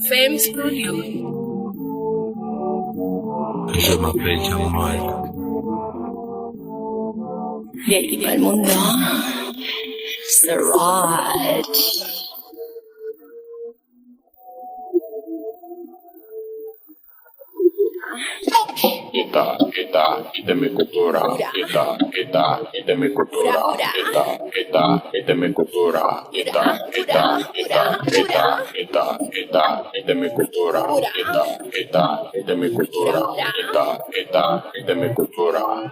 Fame Studio. Je m'appelle Jamal. De aquí para el mundo. Saraj. Esta es mi cultura. Esta es mi cultura. Esta es mi cultura. Esta es mi cultura. Esta es mi cultura. Esta es mi cultura.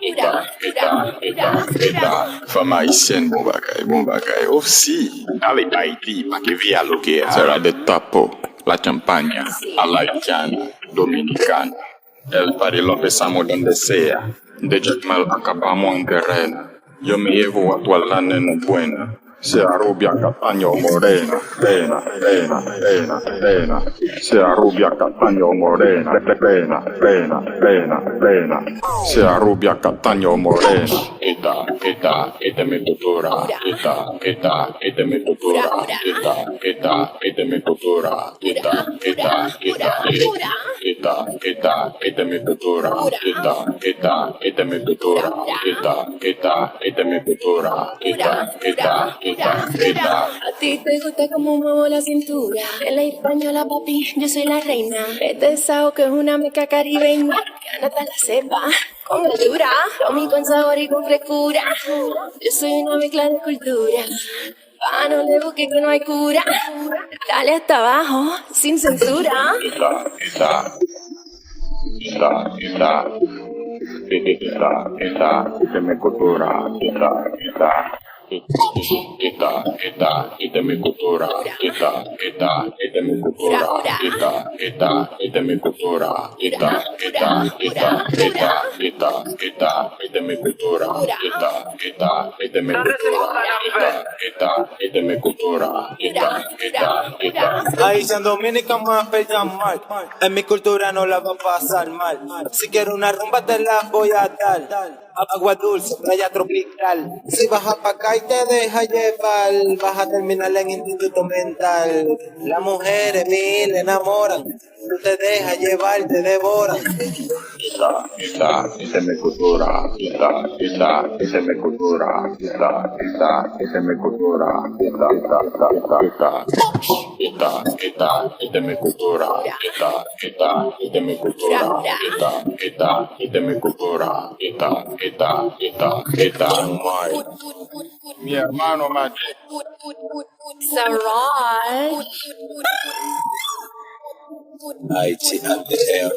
Femme haïtienne, bon bagay. Aussi, allez Haïti, pa que via lo que será de tapo, la champaña, a la haitiana, dominicana. El party lo empezamos donde sea. De Jackmal acabamos en Guerrera. Yo me llevo a tu alana en buena. Sea rubia, castaño o morena. Pena. Sea rubia, castaño o morena. Pena. Sea rubia, castaño o morena. Esta es mi cultura. Esta es mi cultura. Esta es mi cultura. Esta es mi cultura. Esta es mi cultura. Esta es mi cultura. A ti te gusta como muevo la cintura. En la española, papi, yo soy la reina. Este sao que es una meca caribeña. Que no te la sepa. Con verdura, con con sabor y con frescura. Yo soy una mezcla de cultura. No le busques que no hay cura. Dale hasta abajo, sin censura. Esta es mi cultura. Esta es mi cultura. Esta es mi cultura. Esta es mi cultura. Esta es mi cultura. Esta es mi cultura. Ahí en Dominica más pella mal. En mi cultura no la va a pasar mal. Si quiero una rumba te la voy a dar. Agua dulce, playa tropical. Si bajas pa' acá y te deja llevar, vas a terminar en instituto mental. Las mujeres mil enamoran. Tú te dejas llevar, te devoran. Esta es mi cultura. Esta es mi cultura. Esta es mi cultura. Esta es mi cultura. Esta es mi cultura. Esta es mi cultura. Mi hermano Mate. Saraj. Haiti and the hell.